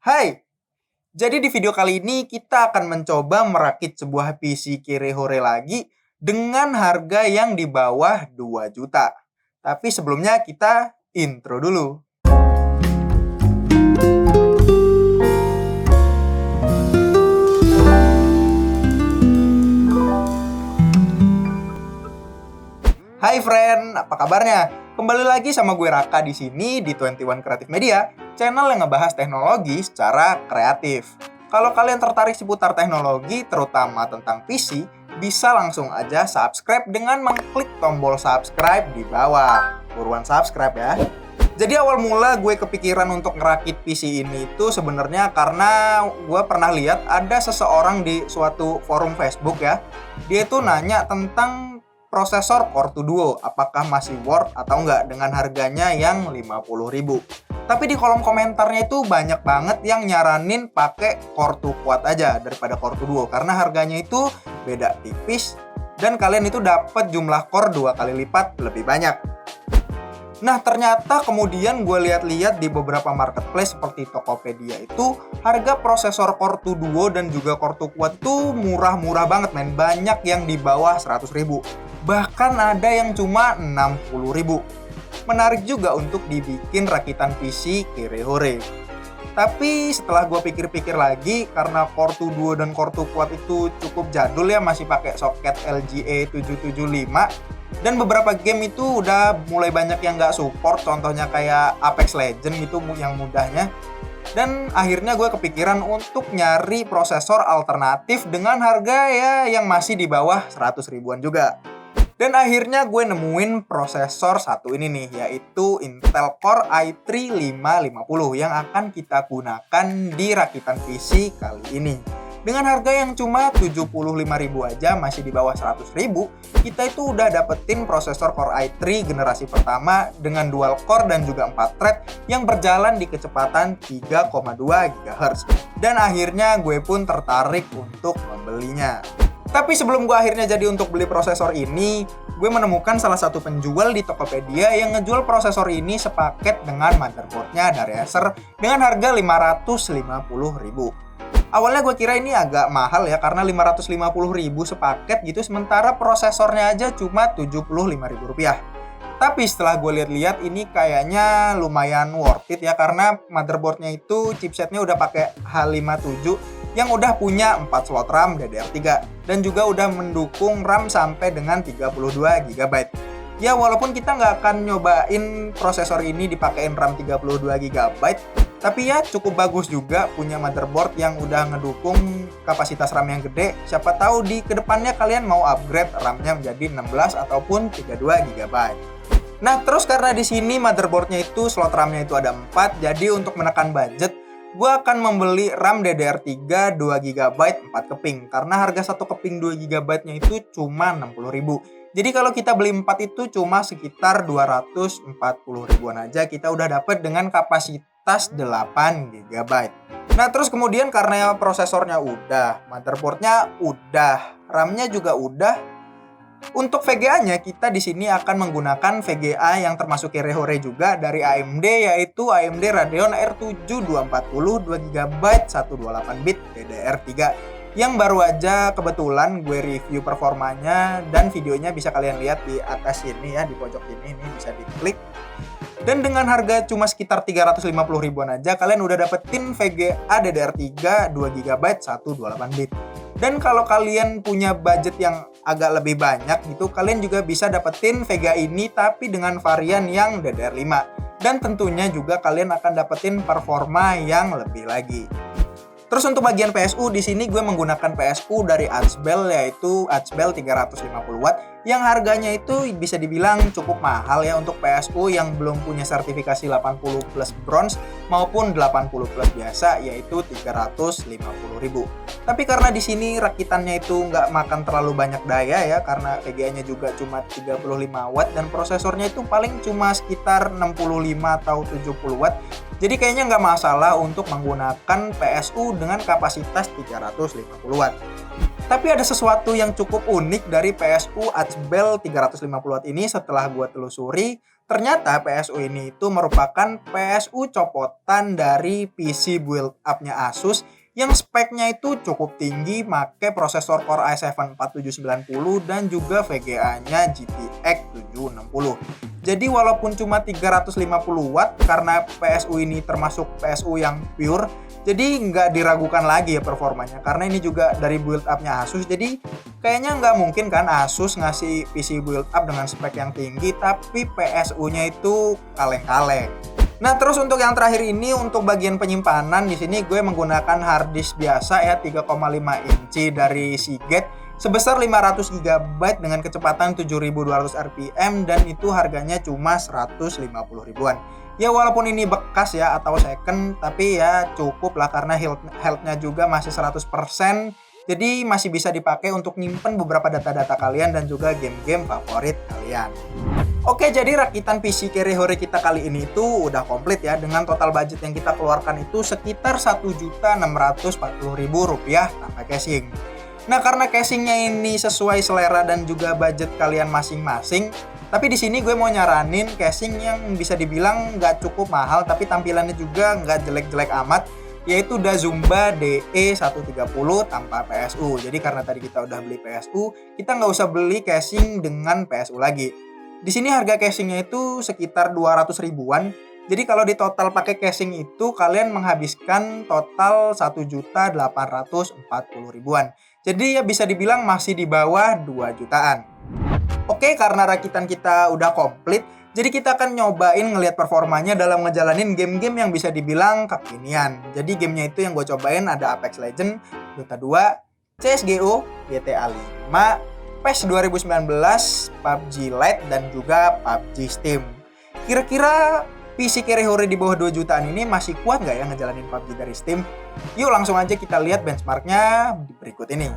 Hai, jadi di video kali ini kita akan mencoba merakit sebuah PC Kirihore lagi dengan harga yang di bawah 2 juta. Tapi sebelumnya kita intro dulu. Hai friend, apa kabarnya? Kembali lagi sama gue Raka di sini di 21 Creative Media, channel yang ngebahas teknologi secara kreatif. Kalau kalian tertarik seputar teknologi, terutama tentang PC, bisa langsung aja subscribe dengan mengklik tombol subscribe di bawah. Buruan subscribe ya. Jadi awal mula gue kepikiran untuk ngerakit PC ini itu sebenarnya karena gue pernah lihat ada seseorang di suatu forum Facebook ya. Dia tuh nanya tentang prosesor Core 2 Duo, apakah masih worth atau enggak dengan harganya yang 50.000. Tapi di kolom komentarnya itu banyak banget yang nyaranin pakai Core 2 Quad aja daripada Core 2 Duo karena harganya itu beda tipis dan kalian itu dapat jumlah core 2 kali lipat lebih banyak. Nah ternyata kemudian gue lihat-lihat di beberapa marketplace seperti Tokopedia itu harga prosesor Core 2 Duo dan juga Core 2 Quad itu murah-murah banget men. Banyak yang di bawah 100.000. Bahkan ada yang cuma 60.000. Menarik juga untuk dibikin rakitan PC Kirihore. Tapi setelah gue pikir-pikir lagi, karena Core 2 Duo dan Core 2 Quad itu cukup jadul ya, masih pakai soket LGA 775. Dan beberapa game itu udah mulai banyak yang nggak support, contohnya kayak Apex Legends gitu yang mudahnya. Dan akhirnya gue kepikiran untuk nyari prosesor alternatif dengan harga ya yang masih di bawah 100 ribuan juga. Dan akhirnya gue nemuin prosesor satu ini nih, yaitu Intel Core i3 550 yang akan kita gunakan di rakitan PC kali ini. Dengan harga yang cuma 75.000 aja, masih di bawah 100.000, kita itu udah dapetin prosesor Core i3 generasi pertama dengan dual core dan juga 4 thread yang berjalan di kecepatan 3,2 GHz. Dan akhirnya gue pun tertarik untuk membelinya. Tapi sebelum gue akhirnya jadi untuk beli prosesor ini, gue menemukan salah satu penjual di Tokopedia yang ngejual prosesor ini sepaket dengan motherboardnya dari Acer dengan harga 550.000. Awalnya gue kira ini agak mahal ya karena 550.000 sepaket gitu, sementara prosesornya aja cuma 75.000 rupiah. Tapi setelah gue lihat-lihat ini kayaknya lumayan worth it ya karena motherboardnya itu chipsetnya udah pakai H57 yang udah punya 4 slot RAM DDR3 dan juga udah mendukung RAM sampai dengan 32 GB. Ya walaupun kita nggak akan nyobain prosesor ini dipakein RAM 32 GB, tapi ya cukup bagus juga punya motherboard yang udah ngedukung kapasitas RAM yang gede. Siapa tahu di kedepannya kalian mau upgrade RAM-nya menjadi 16 ataupun 32 GB. Nah terus karena di sini motherboardnya itu slot RAM-nya itu ada 4, jadi untuk menekan budget gue akan membeli RAM DDR3 2 GB 4 keping karena harga 1 keping 2 GB nya itu cuma 60.000. Jadi kalau kita beli 4 itu cuma sekitar 240 ribuan aja kita udah dapet dengan kapasitas 8 GB. Nah terus kemudian karena prosesornya udah, motherboardnya udah, RAM-nya juga udah. Untuk VGA-nya kita di sini akan menggunakan VGA yang termasuk Kirihore juga dari AMD, yaitu AMD Radeon R7 240 2GB 128-bit DDR3 yang baru aja kebetulan gue review performanya dan videonya bisa kalian lihat di atas sini ya, di pojok ini bisa diklik. Dan dengan harga cuma sekitar 350 ribuan aja kalian udah dapetin VGA DDR3 2GB 128-bit. Dan kalau kalian punya budget yang agak lebih banyak gitu, kalian juga bisa dapetin VGA ini tapi dengan varian yang DDR5. Dan tentunya juga kalian akan dapetin performa yang lebih lagi. Terus untuk bagian PSU di sini gue menggunakan PSU dari ASBL, yaitu ASBL 350 watt yang harganya itu bisa dibilang cukup mahal ya untuk PSU yang belum punya sertifikasi 80 plus bronze maupun 80 plus biasa, yaitu 350.000. Tapi karena di sini rakitannya itu nggak makan terlalu banyak daya ya karena VGA-nya juga cuma 35 watt dan prosesornya itu paling cuma sekitar 65 atau 70 watt. Jadi kayaknya nggak masalah untuk menggunakan PSU dengan kapasitas 350 watt. Tapi ada sesuatu yang cukup unik dari PSU ASBL 350 watt ini setelah gue telusuri. Ternyata PSU ini itu merupakan PSU copotan dari PC build up-nya Asus yang speknya itu cukup tinggi, make prosesor Core i7 4790 dan juga VGA-nya GTX 760. Jadi walaupun cuma 350 watt karena PSU ini termasuk PSU yang pure, jadi nggak diragukan lagi ya performanya, karena ini juga dari build up-nya Asus. Jadi kayaknya nggak mungkin kan Asus ngasih PC build up dengan spek yang tinggi tapi PSU-nya itu kaleng-kaleng. Nah, terus untuk yang terakhir ini, untuk bagian penyimpanan di sini gue menggunakan hard disk biasa ya 3,5 inci dari Seagate sebesar 500 GB dengan kecepatan 7200 rpm dan itu harganya cuma 150 ribuan. Ya walaupun ini bekas ya atau second, tapi ya cukup lah karena health-nya juga masih 100%. Jadi masih bisa dipakai untuk nyimpen beberapa data-data kalian dan juga game-game favorit kalian. Oke, jadi rakitan PC Carry Hore kita kali ini tuh udah komplit ya, dengan total budget yang kita keluarkan itu sekitar Rp1.640.000 tanpa casing. Nah, karena casingnya ini sesuai selera dan juga budget kalian masing-masing, tapi di sini gue mau nyaranin casing yang bisa dibilang nggak cukup mahal, tapi tampilannya juga nggak jelek-jelek amat, yaitu Dazumba DE130 tanpa PSU. Jadi karena tadi kita udah beli PSU, kita nggak usah beli casing dengan PSU lagi. Di sini harga casingnya itu sekitar 200 ribuan. Jadi kalau di total pakai casing itu kalian menghabiskan total 1.840 ribuan. Jadi ya bisa dibilang masih di bawah 2 jutaan. Oke, karena rakitan kita udah komplit, jadi kita akan nyobain ngelihat performanya dalam ngejalanin game-game yang bisa dibilang kekinian. Jadi gamenya itu yang gue cobain ada Apex Legends, Dota 2, CSGO, GTA 5, PES 2019, PUBG Lite, dan juga PUBG Steam. Kira-kira PC Carry Hore di bawah 2 jutaan ini masih kuat nggak ya ngejalanin PUBG dari Steam? Yuk langsung aja kita lihat benchmarknya berikut ini.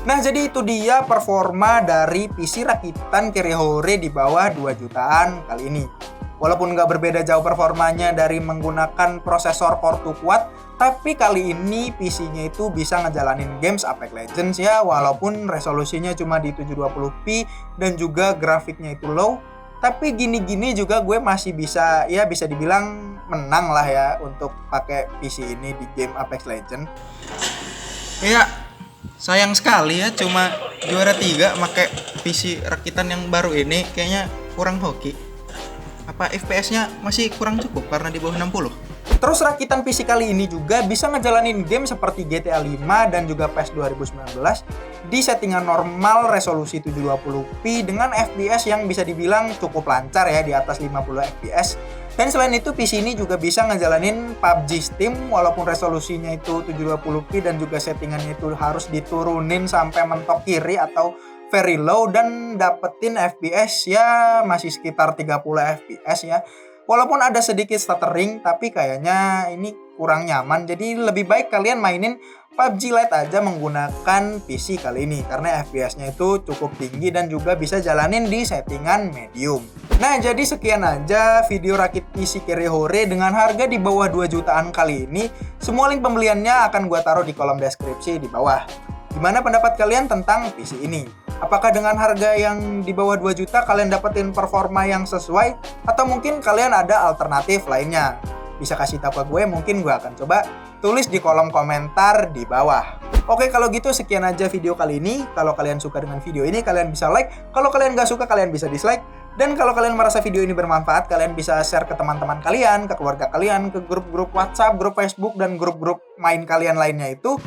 Nah, jadi itu dia performa dari PC rakitan Carry Hore di bawah 2 jutaan kali ini. Walaupun nggak berbeda jauh performanya dari menggunakan prosesor Core 2 kuat, tapi kali ini PC-nya itu bisa ngejalanin games Apex Legends ya, walaupun resolusinya cuma di 720p dan juga grafiknya itu low. Tapi gini-gini juga gue masih bisa, ya bisa dibilang menang lah ya untuk pakai PC ini di game Apex Legends. Ya, sayang sekali ya cuma juara 3 pakai PC rakitan yang baru ini, kayaknya kurang hoki. Apa FPS-nya masih kurang cukup karena di bawah 60? Terus rakitan PC kali ini juga bisa ngejalanin game seperti GTA 5 dan juga PES 2019 di settingan normal resolusi 720p dengan FPS yang bisa dibilang cukup lancar ya, di atas 50 FPS. Dan selain itu PC ini juga bisa ngejalanin PUBG Steam walaupun resolusinya itu 720p dan juga settingannya itu harus diturunin sampai mentok kiri atau very low dan dapetin FPS ya masih sekitar 30 FPS ya. Walaupun ada sedikit stuttering tapi kayaknya ini kurang nyaman. Jadi lebih baik kalian mainin PUBG Lite aja menggunakan PC kali ini karena FPS-nya itu cukup tinggi dan juga bisa jalanin di settingan medium. Nah, jadi sekian aja video rakit PC Carry Hore dengan harga di bawah 2 jutaan kali ini. Semua link pembeliannya akan gue taruh di kolom deskripsi di bawah. Gimana pendapat kalian tentang PC ini? Apakah dengan harga yang di bawah 2 juta kalian dapetin performa yang sesuai? Atau mungkin kalian ada alternatif lainnya? Bisa kasih tahu ke gue, mungkin gue akan coba tulis di kolom komentar di bawah. Oke, kalau gitu sekian aja video kali ini. Kalau kalian suka dengan video ini, kalian bisa like. Kalau kalian gak suka, kalian bisa dislike. Dan kalau kalian merasa video ini bermanfaat, kalian bisa share ke teman-teman kalian, ke keluarga kalian, ke grup-grup WhatsApp, grup Facebook, dan grup-grup main kalian lainnya itu.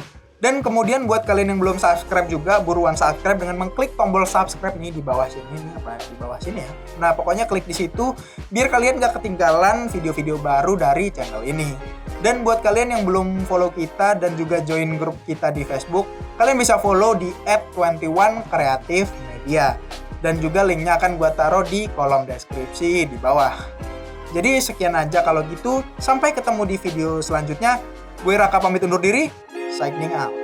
Dan kemudian buat kalian yang belum subscribe juga, buruan subscribe dengan mengklik tombol subscribe ini di bawah sini. Ini apa? Di bawah sini ya. Nah, pokoknya klik di situ biar kalian gak ketinggalan video-video baru dari channel ini. Dan buat kalian yang belum follow kita dan juga join grup kita di Facebook, kalian bisa follow di @21creativemedia. Dan juga linknya akan gue taruh di kolom deskripsi di bawah. Jadi sekian aja kalau gitu. Sampai ketemu di video selanjutnya. Gue Raka pamit undur diri. Signing out.